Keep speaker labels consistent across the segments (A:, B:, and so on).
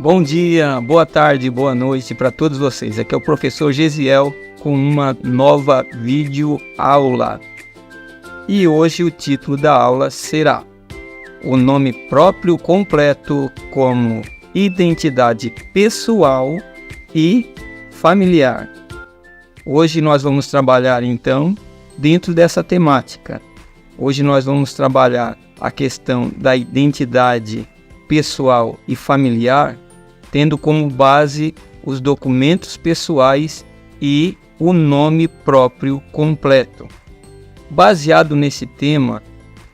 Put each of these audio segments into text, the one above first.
A: Bom dia, boa tarde, boa noite para todos vocês. Aqui é o professor Gesiel com uma nova videoaula. E hoje o título da aula será o nome próprio completo como identidade pessoal e familiar. Hoje nós vamos trabalhar então dentro dessa temática. Hoje nós vamos trabalhar a questão da identidade pessoal e familiar, tendo como base os documentos pessoais e o nome próprio completo. Baseado nesse tema,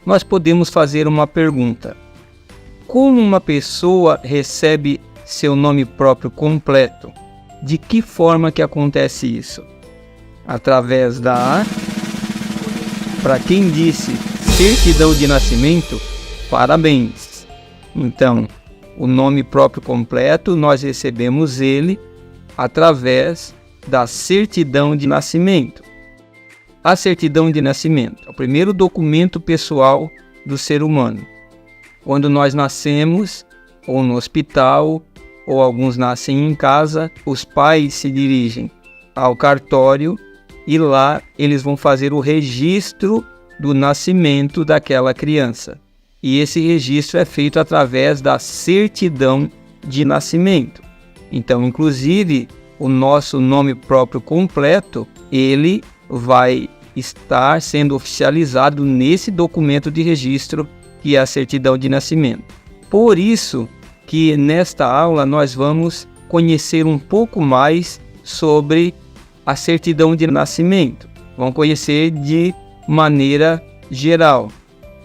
A: nós podemos fazer uma pergunta: como uma pessoa recebe seu nome próprio completo? De que forma que acontece isso? Através da, para quem disse certidão de nascimento, parabéns! Então, o nome próprio completo, nós recebemos ele através da certidão de nascimento. A certidão de nascimento é o primeiro documento pessoal do ser humano. Quando nós nascemos, ou no hospital, ou alguns nascem em casa, os pais se dirigem ao cartório e lá eles vão fazer o registro do nascimento daquela criança. E esse registro é feito através da certidão de nascimento. Então, inclusive, o nosso nome próprio completo, ele vai estar sendo oficializado nesse documento de registro, que é a certidão de nascimento. Por isso que nesta aula nós vamos conhecer um pouco mais sobre a certidão de nascimento. Vamos conhecer de maneira geral.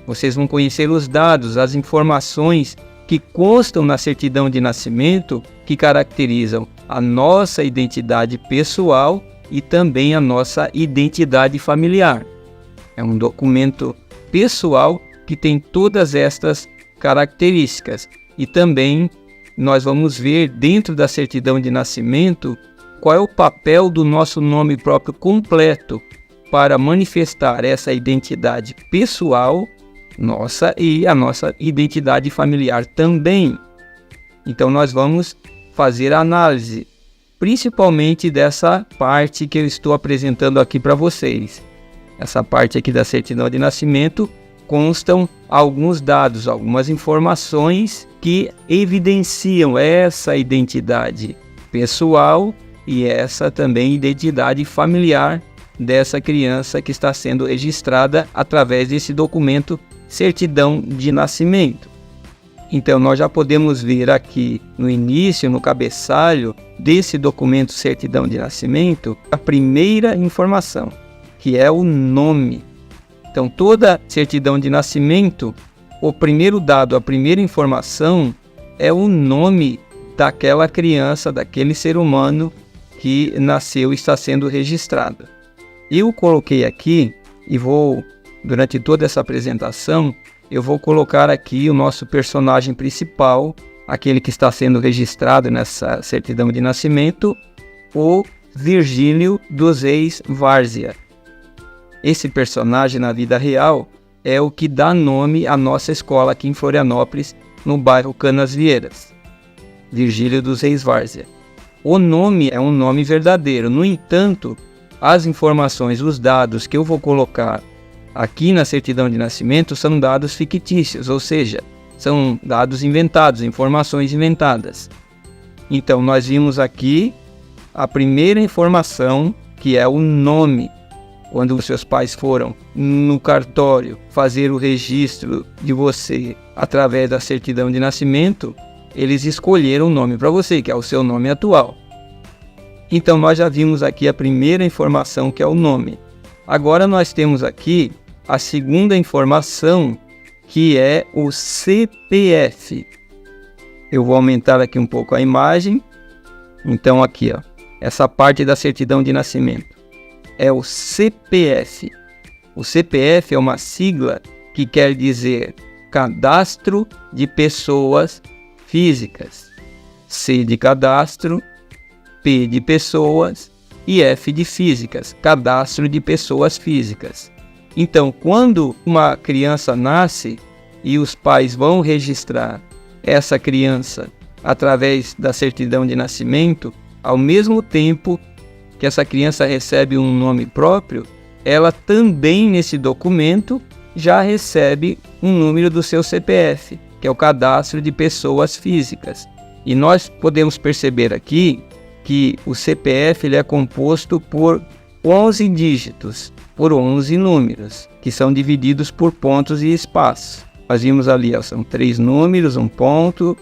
A: Vocês vão conhecer os dados, as informações que constam na certidão de nascimento, que caracterizam a nossa identidade pessoal e também a nossa identidade familiar. É um documento pessoal que tem todas estas características. E também nós vamos ver dentro da certidão de nascimento qual é o papel do nosso nome próprio completo para manifestar essa identidade pessoal nossa e a nossa identidade familiar também. Então nós vamos fazer a análise, principalmente dessa parte que eu estou apresentando aqui para vocês. Essa parte aqui da certidão de nascimento constam alguns dados, algumas informações que evidenciam essa identidade pessoal e essa também identidade familiar dessa criança que está sendo registrada através desse documento certidão de nascimento. Então nós já podemos ver aqui no início, no cabeçalho desse documento certidão de nascimento, a primeira informação, que é o nome. Então toda certidão de nascimento, o primeiro dado, a primeira informação é o nome daquela criança, daquele ser humano que nasceu e está sendo registrado. Eu coloquei aqui e vou, durante toda essa apresentação, eu vou colocar aqui o nosso personagem principal, aquele que está sendo registrado nessa certidão de nascimento, o Virgílio dos Reis Várzea. Esse personagem na vida real é o que dá nome à nossa escola aqui em Florianópolis, no bairro Canasvieiras. Virgílio dos Reis Várzea. O nome é um nome verdadeiro, no entanto, as informações, os dados que eu vou colocar aqui na certidão de nascimento são dados fictícios, ou seja, são dados inventados, informações inventadas. Então, nós vimos aqui a primeira informação, que é o nome. Quando os seus pais foram no cartório fazer o registro de você através da certidão de nascimento, eles escolheram o nome para você, que é o seu nome atual. Então, nós já vimos aqui a primeira informação, que é o nome. Agora nós temos aqui a segunda informação, que é o CPF. Eu vou aumentar aqui um pouco a imagem. Então aqui, ó, essa parte da certidão de nascimento é o CPF. O CPF é uma sigla que quer dizer Cadastro de Pessoas Físicas. C de cadastro, P de pessoas e F de físicas, Cadastro de Pessoas Físicas. Então, quando uma criança nasce e os pais vão registrar essa criança através da certidão de nascimento, ao mesmo tempo que essa criança recebe um nome próprio, ela também nesse documento já recebe um número do seu CPF, que é o Cadastro de Pessoas Físicas. E nós podemos perceber aqui que o CPF ele é composto por 11 dígitos, por 11 números, que são divididos por pontos e espaços. Nós vimos ali, são 3 números, um ponto,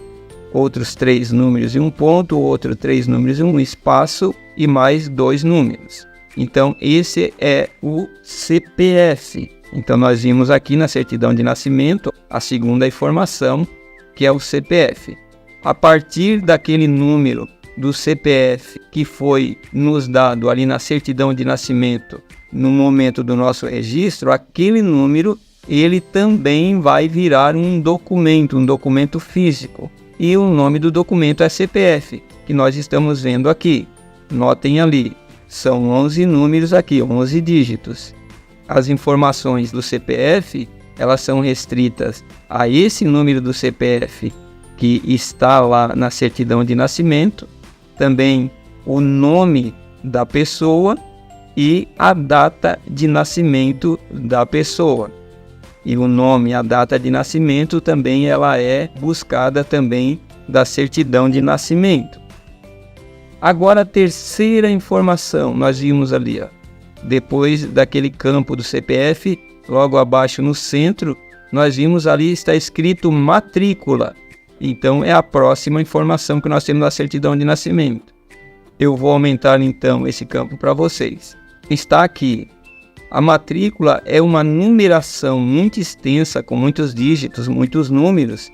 A: outros 3 números e um ponto, outro 3 números e um espaço e mais 2 números. Então, esse é o CPF. Então, nós vimos aqui na certidão de nascimento a segunda informação, que é o CPF. A partir daquele número do CPF que foi nos dado ali na certidão de nascimento, no momento do nosso registro, aquele número ele também vai virar um documento físico. E o nome do documento é CPF, que nós estamos vendo aqui. Notem ali, são 11 números aqui, 11 dígitos. As informações do CPF, elas são restritas a esse número do CPF que está lá na certidão de nascimento, também o nome da pessoa e a data de nascimento da pessoa. E o nome e a data de nascimento também ela é buscada também da certidão de nascimento. Agora a terceira informação, nós vimos ali, depois daquele campo do CPF, logo abaixo no centro, nós vimos ali está escrito matrícula. Então é a próxima informação que nós temos na certidão de nascimento. Eu vou aumentar então esse campo para vocês. Está aqui. A matrícula é uma numeração muito extensa, com muitos dígitos, muitos números,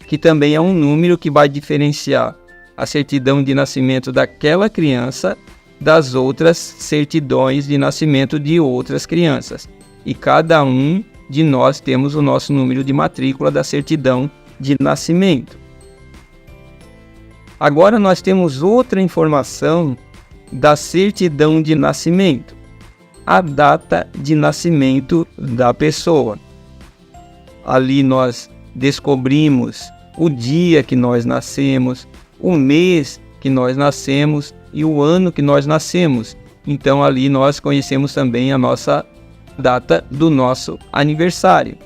A: que também é um número que vai diferenciar a certidão de nascimento daquela criança das outras certidões de nascimento de outras crianças. E cada um de nós temos o nosso número de matrícula da certidão de nascimento. Agora nós temos outra informação da certidão de nascimento. A data de nascimento da pessoa. Ali nós descobrimos o dia que nós nascemos, o mês que nós nascemos e o ano que nós nascemos. Então ali nós conhecemos também a nossa data do nosso aniversário.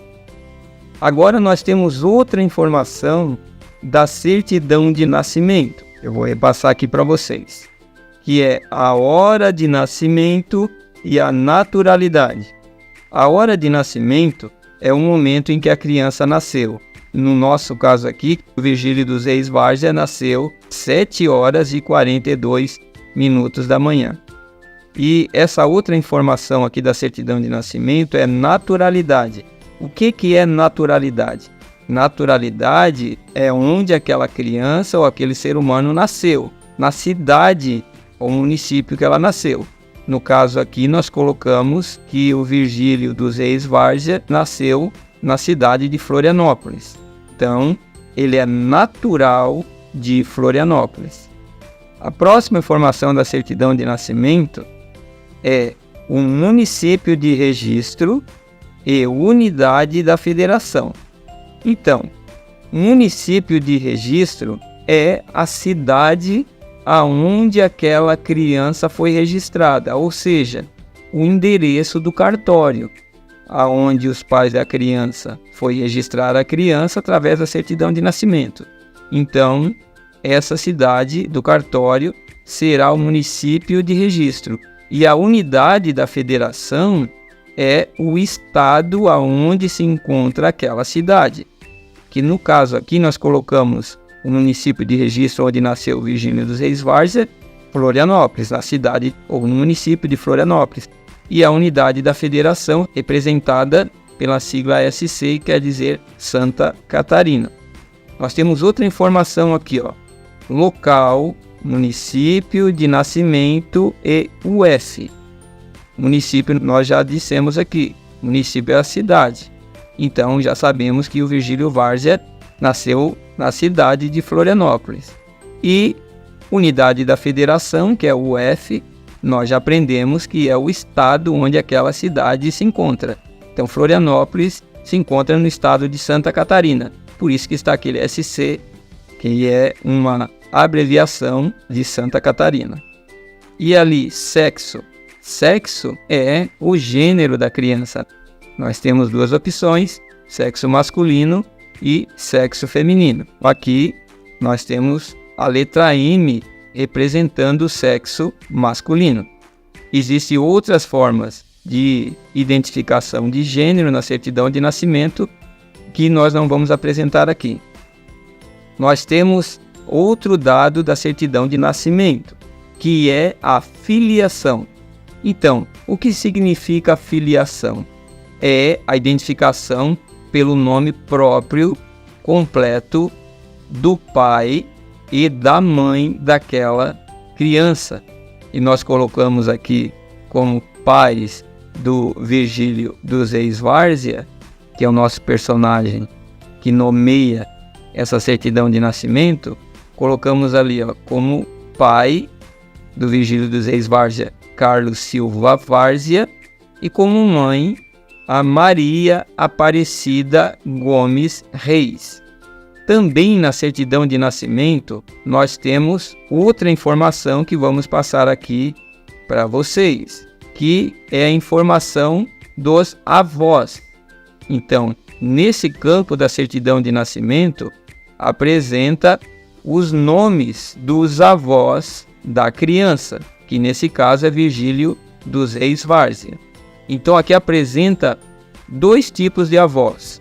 A: Agora nós temos outra informação da certidão de nascimento. Eu vou repassar aqui para vocês, que é a hora de nascimento e a naturalidade. A hora de nascimento é o momento em que a criança nasceu. No nosso caso aqui, o Virgílio dos Reis Várzea nasceu 7 horas e 42 minutos da manhã. E essa outra informação aqui da certidão de nascimento é naturalidade. O que é naturalidade? Naturalidade é onde aquela criança ou aquele ser humano nasceu, na cidade ou município que ela nasceu. No caso aqui, nós colocamos que o Virgílio dos Reis Várzea nasceu na cidade de Florianópolis. Então, ele é natural de Florianópolis. A próxima informação da certidão de nascimento é o município de registro e unidade da federação. Então, município de registro é a cidade aonde aquela criança foi registrada, ou seja, o endereço do cartório, aonde os pais da criança foi registrar a criança através da certidão de nascimento. Então, essa cidade do cartório será o município de registro. E a unidade da federação é o estado aonde se encontra aquela cidade. Que no caso aqui nós colocamos o município de registro onde nasceu o Virgílio dos Reis Várzea, Florianópolis, na cidade ou no município de Florianópolis. E a unidade da federação representada pela sigla SC, quer dizer Santa Catarina. Nós temos outra informação aqui, local, município de nascimento e UF. Município nós já dissemos aqui, município é a cidade. Então já sabemos que o Virgílio Várzea nasceu na cidade de Florianópolis. E unidade da federação, que é o UF, nós já aprendemos que é o estado onde aquela cidade se encontra. Então Florianópolis se encontra no estado de Santa Catarina. Por isso que está aquele SC que é uma abreviação de Santa Catarina. E ali, sexo. Sexo é o gênero da criança. Nós temos duas opções, sexo masculino e sexo feminino. Aqui nós temos a letra M representando o sexo masculino. Existem outras formas de identificação de gênero na certidão de nascimento que nós não vamos apresentar aqui. Nós temos outro dado da certidão de nascimento, que é a filiação. Então, o que significa filiação? É a identificação pelo nome próprio, completo, do pai e da mãe daquela criança. E nós colocamos aqui como pais do Virgílio dos Reis Várzea, que é o nosso personagem que nomeia essa certidão de nascimento, colocamos ali como pai do Virgílio dos Reis Várzea, Carlos Silva Várzea, e como mãe, a Maria Aparecida Gomes Reis. Também na certidão de nascimento, nós temos outra informação que vamos passar aqui para vocês, que é a informação dos avós. Então, nesse campo da certidão de nascimento, apresenta os nomes dos avós da criança, que nesse caso é Virgílio dos Reis Várzea. Então, aqui apresenta dois tipos de avós.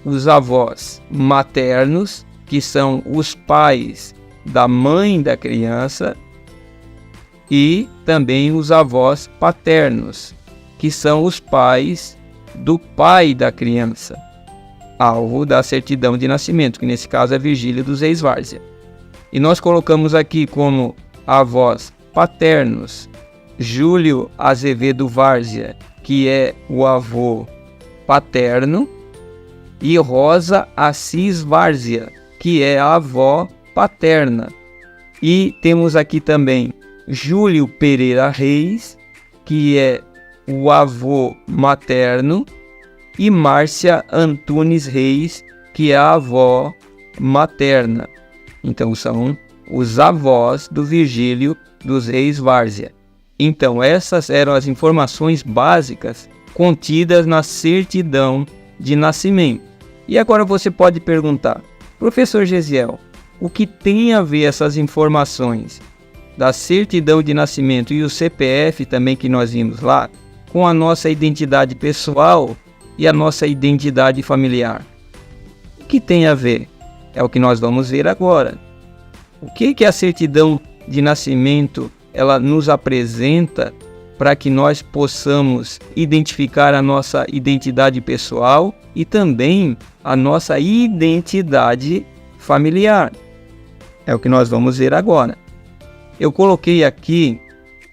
A: Os avós maternos, que são os pais da mãe da criança, e também os avós paternos, que são os pais do pai da criança, alvo da certidão de nascimento, que nesse caso é Virgílio dos Reis Várzea. E nós colocamos aqui como avós paternos Júlio Azevedo Várzea, que é o avô paterno, e Rosa Assis Várzea, que é a avó paterna. E temos aqui também Júlio Pereira Reis, que é o avô materno, e Márcia Antunes Reis, que é a avó materna. Então são os avós do Virgílio dos Reis Várzea. Então essas eram as informações básicas contidas na certidão de nascimento. E agora você pode perguntar, professor Gesiel, o que tem a ver essas informações da certidão de nascimento e o CPF também que nós vimos lá, com a nossa identidade pessoal e a nossa identidade familiar? O que tem a ver? É o que nós vamos ver agora. O que a certidão de nascimento ela nos apresenta para que nós possamos identificar a nossa identidade pessoal e também a nossa identidade familiar? É o que nós vamos ver agora. Eu coloquei aqui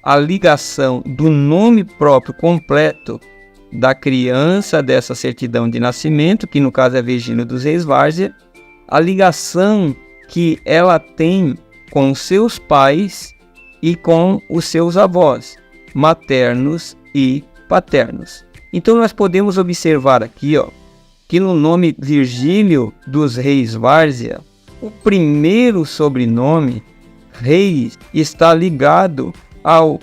A: a ligação do nome próprio completo da criança dessa certidão de nascimento, que no caso é Virgílio dos Reis Várzea, a ligação que ela tem com os seus pais e com os seus avós, maternos e paternos. Então nós podemos observar aqui, que no nome Virgílio dos Reis Várzea, o primeiro sobrenome, Reis, está ligado ao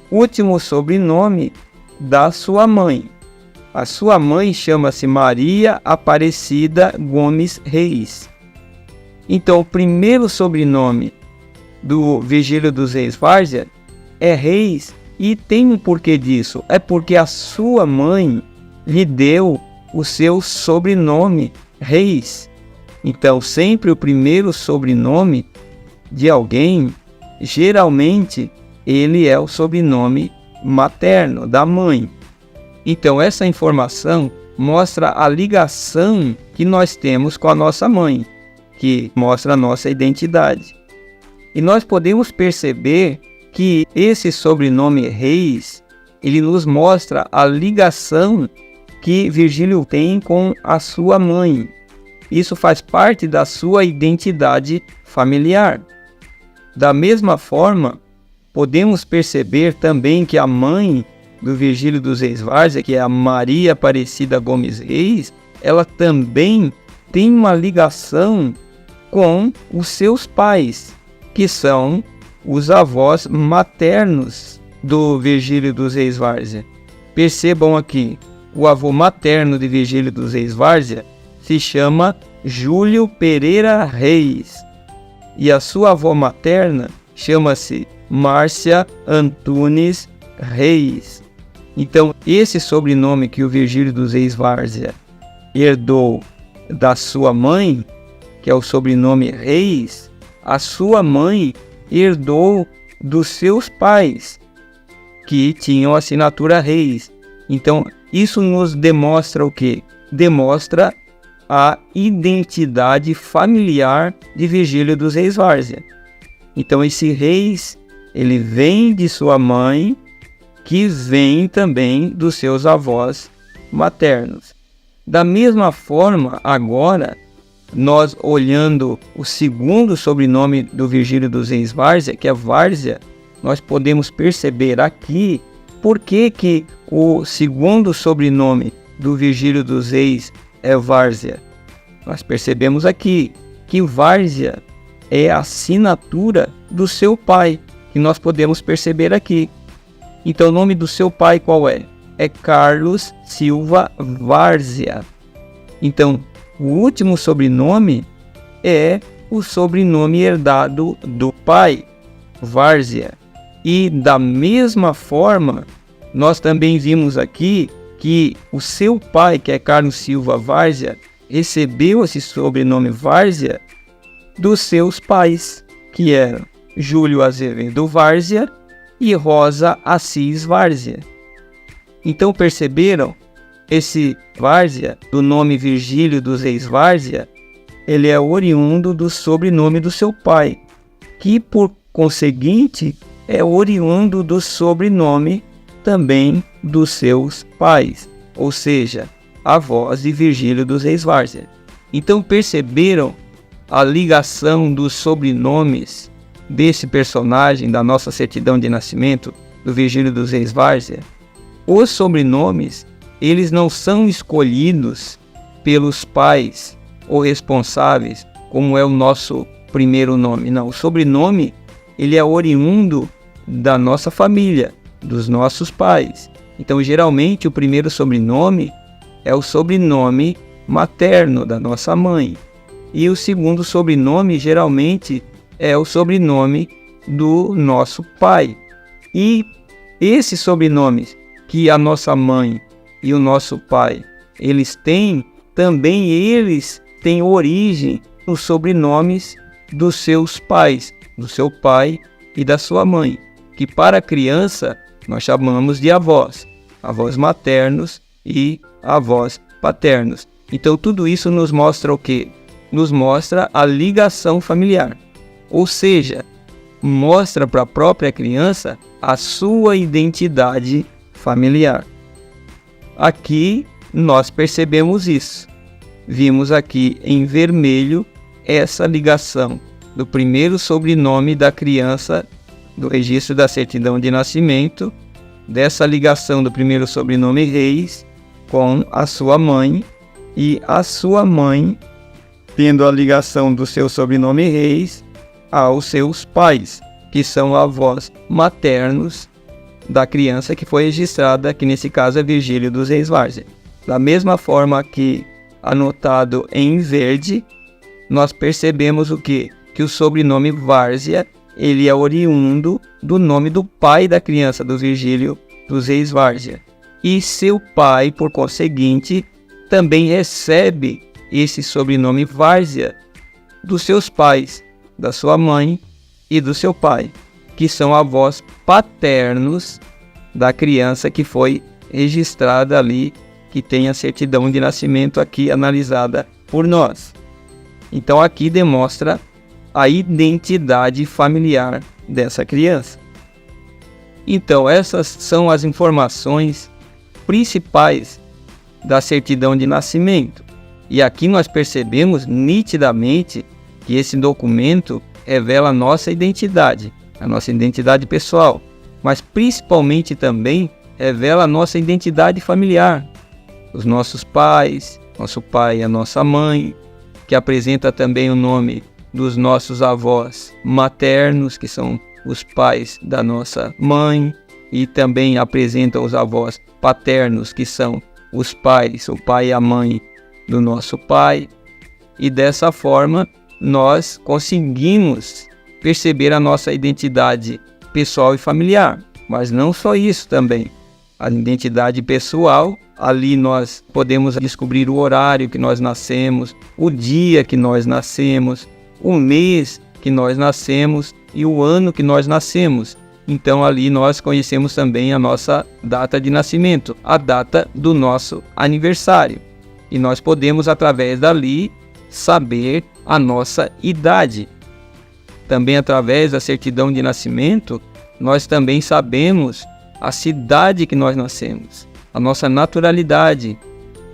A: último sobrenome da sua mãe. A sua mãe chama-se Maria Aparecida Gomes Reis. Então o primeiro sobrenome do Virgílio dos Reis Várzea é Reis, e tem um porquê disso. É porque a sua mãe lhe deu o seu sobrenome Reis. Então sempre o primeiro sobrenome de alguém, geralmente ele é o sobrenome materno da mãe. Então essa informação mostra a ligação que nós temos com a nossa mãe, que mostra a nossa identidade. E nós podemos perceber que esse sobrenome Reis, ele nos mostra a ligação que Virgílio tem com a sua mãe. Isso faz parte da sua identidade familiar. Da mesma forma, podemos perceber também que a mãe do Virgílio dos Reis Várzea, que é a Maria Aparecida Gomes Reis, ela também tem uma ligação com os seus pais, que são os avós maternos do Virgílio dos Reis Várzea. Percebam aqui, o avô materno de Virgílio dos Reis Várzea se chama Júlio Pereira Reis, e a sua avó materna chama-se Márcia Antunes Reis. Então, esse sobrenome que o Virgílio dos Reis Várzea herdou da sua mãe, que é o sobrenome Reis, a sua mãe herdou dos seus pais, que tinham a assinatura Reis. Então, isso nos demonstra o quê? Demonstra a identidade familiar de Virgílio dos Reis Várzea. Então, esse Reis, ele vem de sua mãe, que vem também dos seus avós maternos. Da mesma forma, agora, nós olhando o segundo sobrenome do Virgílio dos Reis Várzea, que é Várzea, nós podemos perceber aqui por que o segundo sobrenome do Virgílio dos Reis é Várzea. Nós percebemos aqui que Várzea é a assinatura do seu pai, que nós podemos perceber aqui. Então, o nome do seu pai qual é? É Carlos Silva Várzea. Então, o último sobrenome é o sobrenome herdado do pai, Várzea. E da mesma forma, nós também vimos aqui que o seu pai, que é Carlos Silva Várzea, recebeu esse sobrenome Várzea dos seus pais, que eram Júlio Azevedo Várzea e Rosa Assis Várzea. Então, perceberam? Esse Várzea, do nome Virgílio dos Reis Várzea, ele é oriundo do sobrenome do seu pai, que por conseguinte é oriundo do sobrenome também dos seus pais, ou seja, avós de Virgílio dos Reis Várzea. Então, perceberam a ligação dos sobrenomes desse personagem da nossa certidão de nascimento, do Virgílio dos Reis Várzea? Os sobrenomes, eles não são escolhidos pelos pais ou responsáveis, como é o nosso primeiro nome. Não, o sobrenome, ele é oriundo da nossa família, dos nossos pais. Então, geralmente, o primeiro sobrenome é o sobrenome materno da nossa mãe. E o segundo sobrenome, geralmente, é o sobrenome do nosso pai. E esses sobrenomes que a nossa mãe e o nosso pai, eles têm, também eles têm origem nos sobrenomes dos seus pais, do seu pai e da sua mãe, que para a criança nós chamamos de avós, avós maternos e avós paternos. Então tudo isso nos mostra o quê? Nos mostra a ligação familiar, ou seja, mostra para a própria criança a sua identidade familiar. Aqui nós percebemos isso. Vimos aqui em vermelho essa ligação do primeiro sobrenome da criança do registro da certidão de nascimento, dessa ligação do primeiro sobrenome Reis com a sua mãe, e a sua mãe tendo a ligação do seu sobrenome Reis aos seus pais, que são avós maternos da criança que foi registrada, que nesse caso é Virgílio dos Reis Várzea. Da mesma forma que anotado em verde, nós percebemos o quê? Que o sobrenome Várzea, ele é oriundo do nome do pai da criança, do Virgílio dos Reis Várzea. E seu pai, por conseguinte, também recebe esse sobrenome Várzea dos seus pais, da sua mãe e do seu pai, que são avós paternos da criança que foi registrada ali, que tem a certidão de nascimento aqui analisada por nós. Então aqui demonstra a identidade familiar dessa criança. Então essas são as informações principais da certidão de nascimento. E aqui nós percebemos nitidamente que esse documento revela a nossa identidade pessoal, mas principalmente também revela a nossa identidade familiar. Os nossos pais, nosso pai e a nossa mãe, que apresenta também o nome dos nossos avós maternos, que são os pais da nossa mãe, e também apresenta os avós paternos, que são os pais, o pai e a mãe do nosso pai. E dessa forma nós conseguimos perceber a nossa identidade pessoal e familiar. Mas não só isso também. A identidade pessoal, ali nós podemos descobrir o horário que nós nascemos, o dia que nós nascemos, o mês que nós nascemos e o ano que nós nascemos. Então ali nós conhecemos também a nossa data de nascimento, a data do nosso aniversário. E nós podemos, através dali, saber a nossa idade. Também através da certidão de nascimento, nós também sabemos a cidade que nós nascemos, a nossa naturalidade,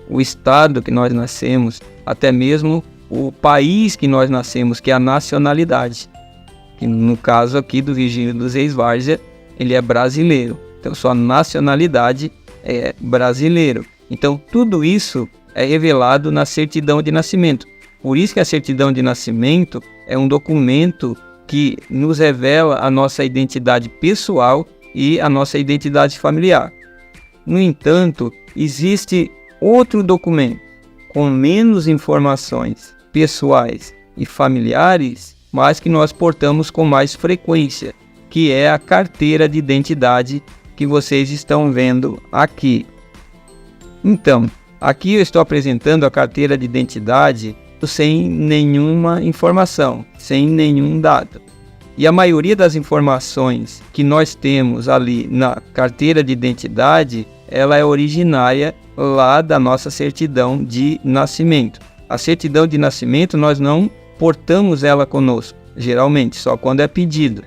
A: o estado que nós nascemos, até mesmo o país que nós nascemos, que é a nacionalidade. Que no caso aqui do Virgílio dos Reis Várzea, ele é brasileiro. Então sua nacionalidade é brasileiro. Então tudo isso é revelado na certidão de nascimento. Por isso que a certidão de nascimento é um documento que nos revela a nossa identidade pessoal e a nossa identidade familiar. No entanto, existe outro documento com menos informações pessoais e familiares, mas que nós portamos com mais frequência, que é a carteira de identidade que vocês estão vendo aqui. Então, aqui eu estou apresentando a carteira de identidade sem nenhuma informação, sem nenhum dado. E a maioria das informações que nós temos ali na carteira de identidade, ela é originária lá da nossa certidão de nascimento. A certidão de nascimento nós não portamos ela conosco, geralmente, só quando é pedido.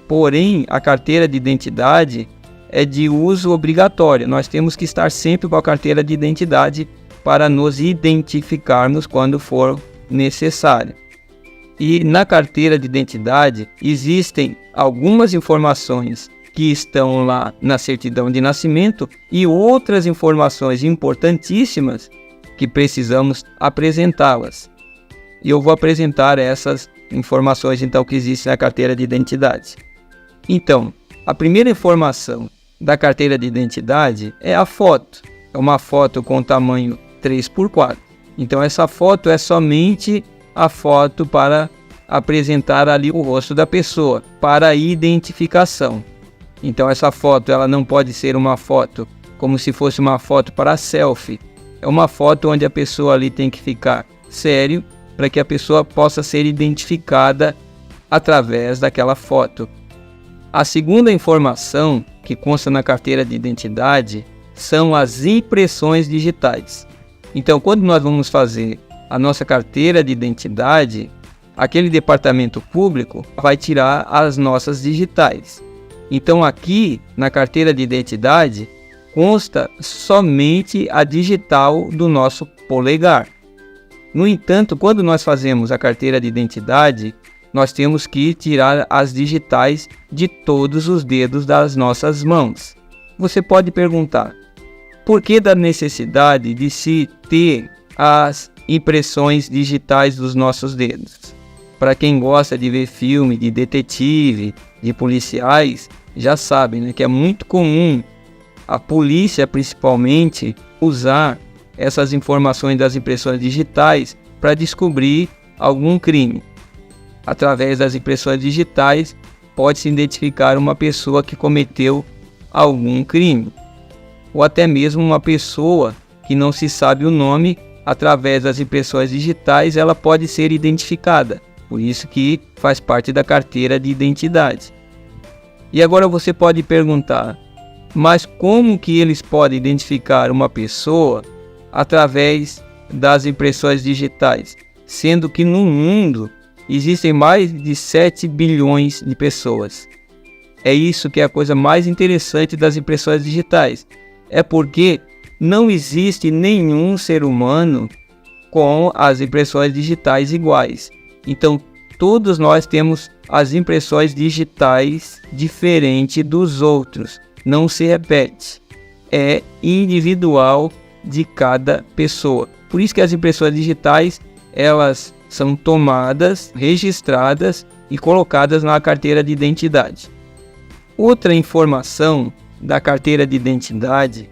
A: Porém, a carteira de identidade é de uso obrigatório. Nós temos que estar sempre com a carteira de identidade para nos identificarmos quando for necessário. E na carteira de identidade existem algumas informações que estão lá na certidão de nascimento e outras informações importantíssimas que precisamos apresentá-las. E eu vou apresentar essas informações então que existem na carteira de identidade. Então, a primeira informação da carteira de identidade é a foto. É uma foto com tamanho 3x4. Então essa foto é somente a foto para apresentar ali o rosto da pessoa, para identificação. Então essa foto ela não pode ser uma foto como se fosse uma foto para selfie. É uma foto onde a pessoa ali tem que ficar sério para que a pessoa possa ser identificada através daquela foto. A segunda informação que consta na carteira de identidade são as impressões digitais. Então, quando nós vamos fazer a nossa carteira de identidade, aquele departamento público vai tirar as nossas digitais. Então, aqui na carteira de identidade consta somente a digital do nosso polegar. No entanto, quando nós fazemos a carteira de identidade, nós temos que tirar as digitais de todos os dedos das nossas mãos. Você pode perguntar, por que da necessidade de se ter as impressões digitais dos nossos dedos? Para quem gosta de ver filme de detetive, de policiais, já sabem, né, que é muito comum a polícia principalmente usar essas informações das impressões digitais para descobrir algum crime. Através das impressões digitais pode-se identificar uma pessoa que cometeu algum crime, ou até mesmo uma pessoa que não se sabe o nome, através das impressões digitais ela pode ser identificada, por isso que faz parte da carteira de identidade. E agora você pode perguntar, mas como que eles podem identificar uma pessoa através das impressões digitais, sendo que no mundo existem mais de 7 bilhões de pessoas? É isso que é a coisa mais interessante das impressões digitais. É porque não existe nenhum ser humano com as impressões digitais iguais. Então, todos nós temos as impressões digitais diferentes dos outros. Não se repete. É individual de cada pessoa. Por isso que as impressões digitais, elas são tomadas, registradas e colocadas na carteira de identidade. Outra informação da carteira de identidade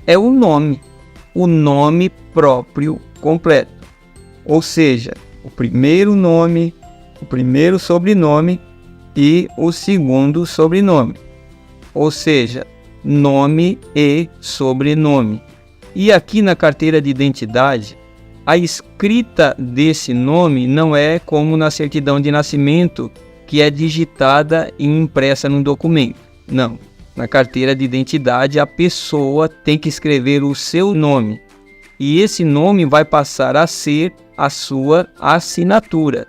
A: é o nome próprio completo. Ou seja, o primeiro nome, o primeiro sobrenome e o segundo sobrenome. Ou seja, nome e sobrenome. E aqui na carteira de identidade, a escrita desse nome não é como na certidão de nascimento, que é digitada e impressa num documento. Não. Na carteira de identidade, a pessoa tem que escrever o seu nome. E esse nome vai passar a ser a sua assinatura.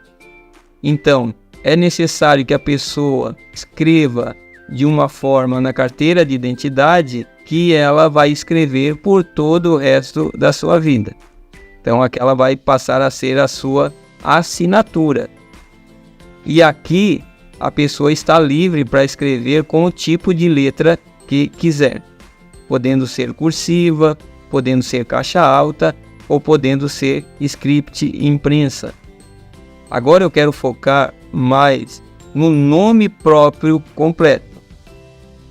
A: Então, é necessário que a pessoa escreva de uma forma na carteira de identidade que ela vai escrever por todo o resto da sua vida. Então, aquela vai passar a ser a sua assinatura. E aqui, a pessoa está livre para escrever com o tipo de letra que quiser, podendo ser cursiva, podendo ser caixa alta ou podendo ser script imprensa. Agora eu quero focar mais no nome próprio completo.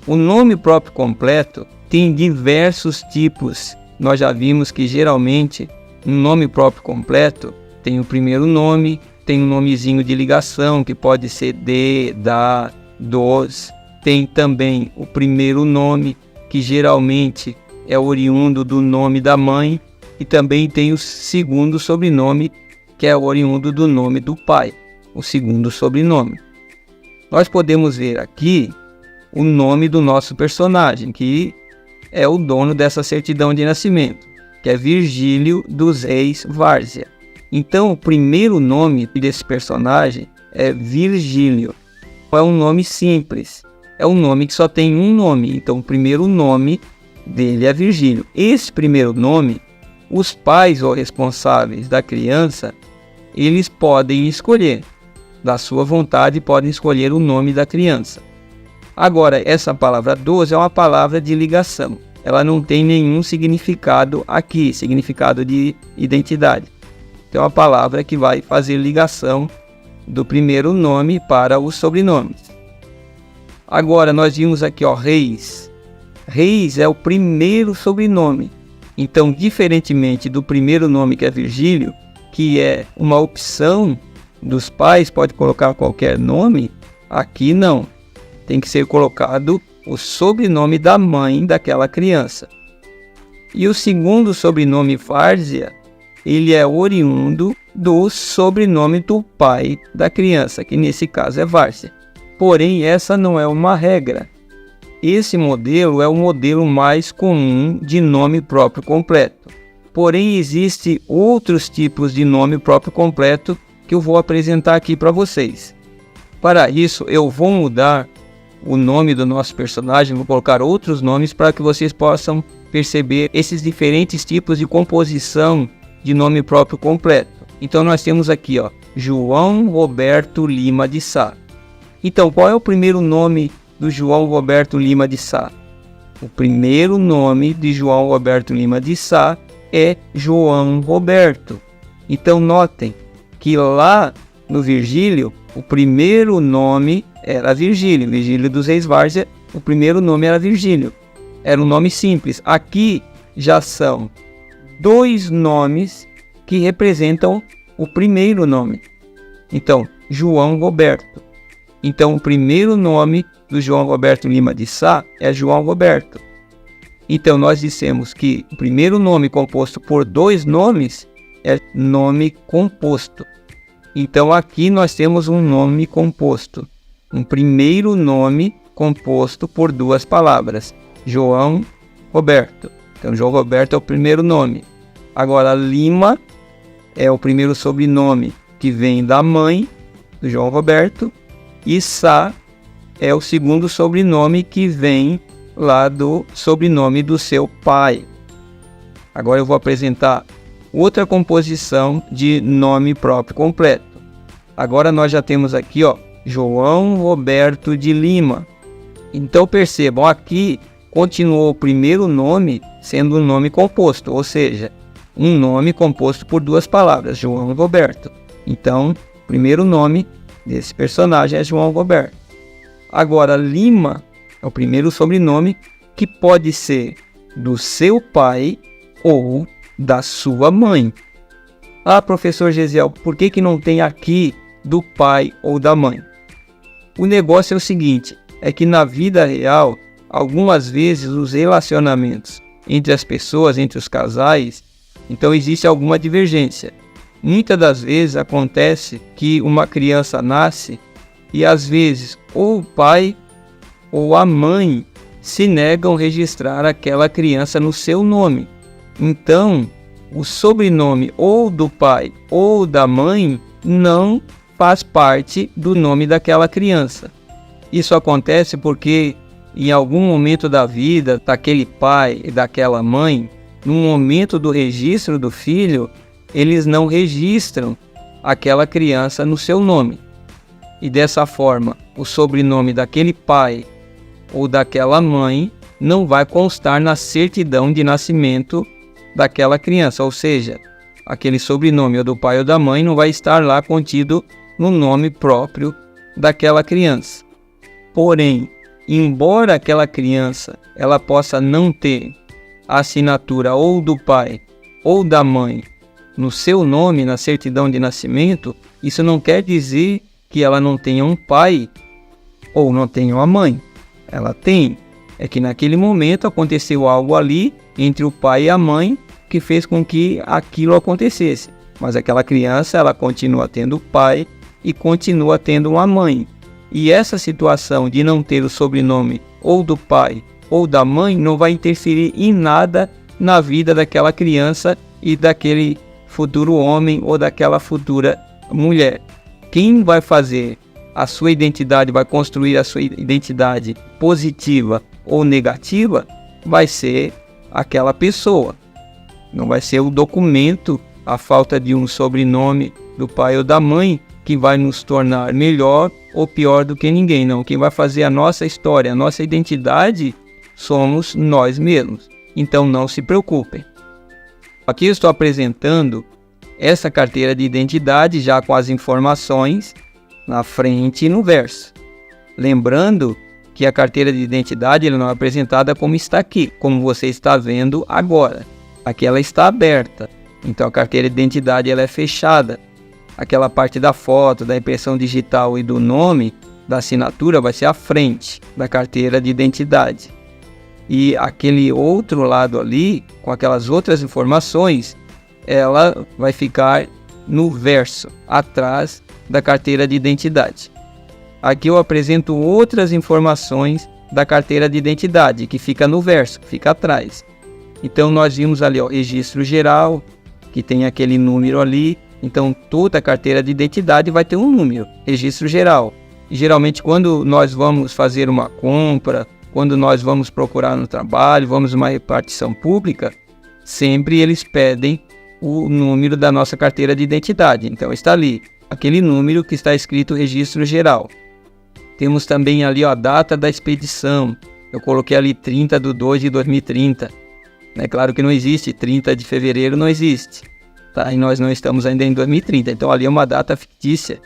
A: O nome próprio completo tem diversos tipos. Nós já vimos que geralmente um nome próprio completo tem o primeiro nome, tem um nomezinho de ligação que pode ser de, da, dos. Tem também o primeiro nome, que geralmente é oriundo do nome da mãe, e também tem o segundo sobrenome, que é oriundo do nome do pai, o segundo sobrenome. Nós podemos ver aqui o nome do nosso personagem, que é o dono dessa certidão de nascimento, que é Virgílio dos Reis Várzea. Então, o primeiro nome desse personagem é Virgílio. É um nome simples, é um nome que só tem um nome. Então, o primeiro nome dele é Virgílio. Esse primeiro nome, os pais ou responsáveis da criança, eles podem escolher, da sua vontade, podem escolher o nome da criança. Agora, essa palavra dos é uma palavra de ligação. Ela não tem nenhum significado aqui, significado de identidade. Então, é uma palavra que vai fazer ligação do primeiro nome para os sobrenomes. Agora, nós vimos aqui, Reis. Reis é o primeiro sobrenome. Então, diferentemente do primeiro nome, que é Virgílio, que é uma opção dos pais, pode colocar qualquer nome, aqui não. Tem que ser colocado o sobrenome da mãe daquela criança. E o segundo sobrenome, Várzea, ele é oriundo do sobrenome do pai da criança, que nesse caso é Várzea. Porém, essa não é uma regra. Esse modelo é o modelo mais comum de nome próprio completo. Porém, existem outros tipos de nome próprio completo que eu vou apresentar aqui para vocês. Para isso, eu vou mudar o nome do nosso personagem, vou colocar outros nomes para que vocês possam perceber esses diferentes tipos de composição de nome próprio completo. Então nós temos aqui, João Roberto Lima de Sá. Então, qual é o primeiro nome do João Roberto Lima de Sá? O primeiro nome de João Roberto Lima de Sá é João Roberto. Então notem que lá no Virgílio, o primeiro nome era Virgílio, Virgílio dos Reis Várzea, o primeiro nome era Virgílio. Era um nome simples. Aqui já são dois nomes que representam o primeiro nome. Então, João Roberto. Então, o primeiro nome do João Roberto Lima de Sá é João Roberto. Então, nós dissemos que o primeiro nome composto por dois nomes é nome composto. Então, aqui nós temos um nome composto. Um primeiro nome composto por duas palavras. João Roberto. Então, João Roberto é o primeiro nome. Agora, Lima é o primeiro sobrenome que vem da mãe do João Roberto. E Sá é o segundo sobrenome que vem lá do sobrenome do seu pai. Agora eu vou apresentar outra composição de nome próprio completo. Agora nós já temos aqui, João Roberto de Lima. Então percebam, aqui continuou o primeiro nome sendo um nome composto, ou seja, um nome composto por duas palavras, João Roberto. Então, o primeiro nome desse personagem é João Roberto. Agora, Lima é o primeiro sobrenome que pode ser do seu pai ou da sua mãe. Ah, professor Gesiel, por que não tem aqui do pai ou da mãe? O negócio é o seguinte, é que na vida real, algumas vezes os relacionamentos entre as pessoas, entre os casais, então existe alguma divergência. Muitas das vezes acontece que uma criança nasce e às vezes ou o pai ou a mãe se negam a registrar aquela criança no seu nome. Então, o sobrenome ou do pai ou da mãe não faz parte do nome daquela criança. Isso acontece porque em algum momento da vida daquele pai e daquela mãe, no momento do registro do filho, eles não registram aquela criança no seu nome. E dessa forma, o sobrenome daquele pai ou daquela mãe não vai constar na certidão de nascimento daquela criança, ou seja, aquele sobrenome ou do pai ou da mãe não vai estar lá contido no nome próprio daquela criança. Porém, embora aquela criança ela possa não ter a assinatura ou do pai ou da mãe no seu nome, na certidão de nascimento, isso não quer dizer que ela não tenha um pai ou não tenha uma mãe. Ela tem. É que naquele momento aconteceu algo ali entre o pai e a mãe que fez com que aquilo acontecesse. Mas aquela criança, ela continua tendo pai e continua tendo uma mãe. E essa situação de não ter o sobrenome ou do pai ou da mãe não vai interferir em nada na vida daquela criança e daquele futuro homem ou daquela futura mulher. Quem vai fazer a sua identidade, vai construir a sua identidade positiva ou negativa, vai ser aquela pessoa. Não vai ser o documento, a falta de um sobrenome do pai ou da mãe, que vai nos tornar melhor ou pior do que ninguém. Não, quem vai fazer a nossa história, a nossa identidade, somos nós mesmos. Então não se preocupem. Aqui eu estou apresentando essa carteira de identidade já com as informações na frente e no verso. Lembrando que a carteira de identidade ela não é apresentada como está aqui, como você está vendo agora. Aqui ela está aberta, então a carteira de identidade ela é fechada. Aquela parte da foto, da impressão digital e do nome, da assinatura vai ser a frente da carteira de identidade. E aquele outro lado ali, com aquelas outras informações, ela vai ficar no verso, atrás da carteira de identidade. Aqui eu apresento outras informações da carteira de identidade, que fica no verso, fica atrás. Então nós vimos ali, ó, registro geral, que tem aquele número ali. Então toda a carteira de identidade vai ter um número, registro geral. E geralmente quando nós vamos fazer uma compra, quando nós vamos procurar no trabalho, vamos uma repartição pública, sempre eles pedem o número da nossa carteira de identidade. Então está ali, aquele número que está escrito registro geral. Temos também ali, ó, a data da expedição. Eu coloquei ali 30/2/2030. É claro que não existe, 30 de fevereiro não existe. Tá? E nós não estamos ainda em 2030, então ali é uma data fictícia.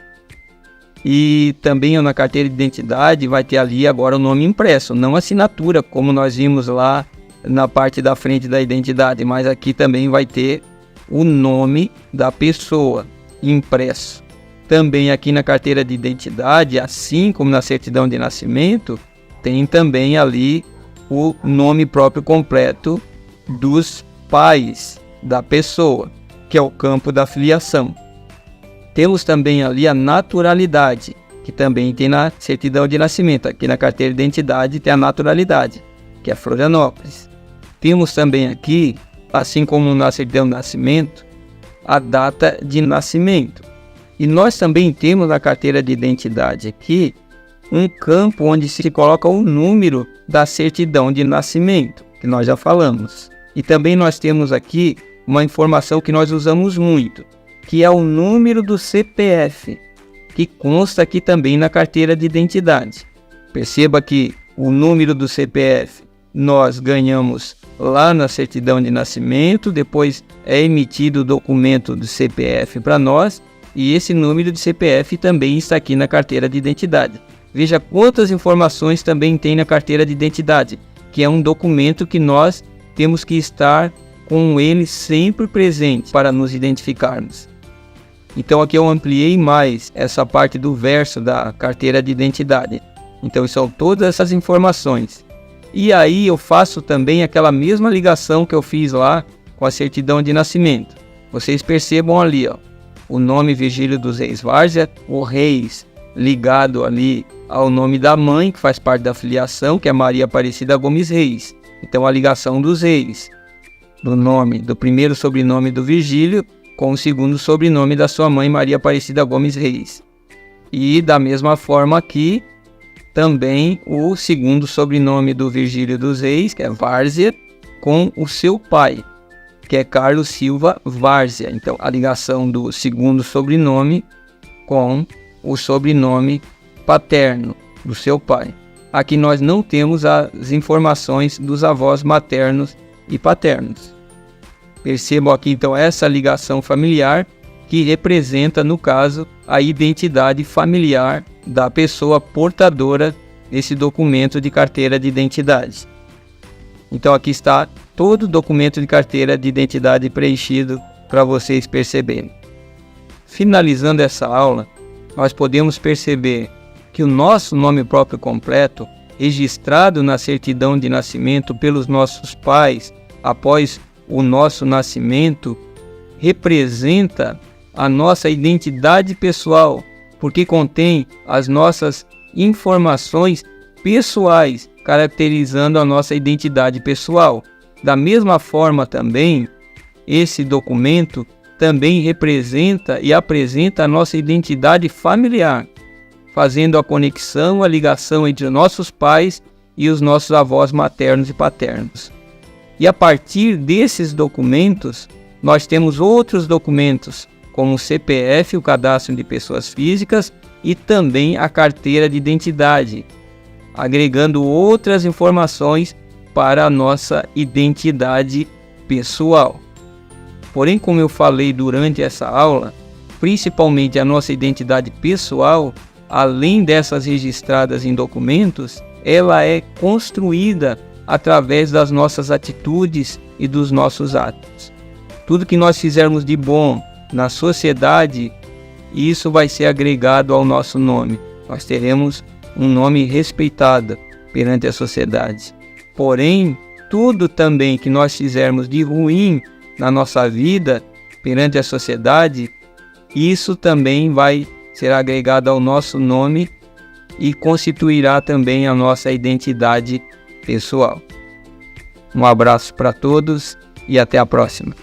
A: E também na carteira de identidade vai ter ali agora o nome impresso, não assinatura, como nós vimos lá na parte da frente da identidade, mas aqui também vai ter o nome da pessoa impresso. Também aqui na carteira de identidade, assim como na certidão de nascimento, tem também ali o nome próprio completo dos pais da pessoa, que é o campo da filiação. Temos também ali a naturalidade, que também tem na certidão de nascimento. Aqui na carteira de identidade tem a naturalidade, que é Florianópolis. Temos também aqui, assim como na certidão de nascimento, a data de nascimento. E nós também temos na carteira de identidade aqui um campo onde se coloca o número da certidão de nascimento, que nós já falamos. E também nós temos aqui uma informação que nós usamos muito, que é o número do CPF, que consta aqui também na carteira de identidade. Perceba que o número do CPF nós ganhamos lá na certidão de nascimento, depois é emitido o documento do CPF para nós, E esse número de CPF também está aqui na carteira de identidade. Veja quantas informações também tem na carteira de identidade, que é um documento que nós temos que estar com ele sempre presente para nos identificarmos. Então aqui eu ampliei mais essa parte do verso da carteira de identidade. Então são todas essas informações. E aí eu faço também aquela mesma ligação que eu fiz lá com a certidão de nascimento. Vocês percebam ali, ó, o nome Virgílio dos Reis Várzea, o Reis ligado ali ao nome da mãe, que faz parte da filiação, que é Maria Aparecida Gomes Reis. Então a ligação dos reis, do nome, do primeiro sobrenome do Virgílio, com o segundo sobrenome da sua mãe, Maria Aparecida Gomes Reis. E da mesma forma aqui, também o segundo sobrenome do Virgílio dos Reis, que é Várzea, com o seu pai, que é Carlos Silva Várzea. Então, a ligação do segundo sobrenome com o sobrenome paterno do seu pai. Aqui nós não temos as informações dos avós maternos e paternos. Percebam aqui então essa ligação familiar que representa, no caso, a identidade familiar da pessoa portadora desse documento de carteira de identidade. Então aqui está todo o documento de carteira de identidade preenchido para vocês perceberem. Finalizando essa aula, nós podemos perceber que o nosso nome próprio completo, registrado na certidão de nascimento pelos nossos pais após o nosso nascimento, representa a nossa identidade pessoal, porque contém as nossas informações pessoais, caracterizando a nossa identidade pessoal. Da mesma forma também, esse documento também representa e apresenta a nossa identidade familiar, fazendo a conexão, a ligação entre nossos pais e os nossos avós maternos e paternos. E a partir desses documentos, nós temos outros documentos, como o CPF, o Cadastro de Pessoas Físicas, e também a carteira de identidade, agregando outras informações para a nossa identidade pessoal. Porém, como eu falei durante essa aula, principalmente a nossa identidade pessoal, além dessas registradas em documentos, ela é construída através das nossas atitudes e dos nossos atos. Tudo que nós fizermos de bom na sociedade, isso vai ser agregado ao nosso nome. Nós teremos um nome respeitado perante a sociedade. Porém, tudo também que nós fizermos de ruim na nossa vida perante a sociedade, isso também vai ser agregado ao nosso nome e constituirá também a nossa identidade pessoal. Um abraço para todos e até a próxima.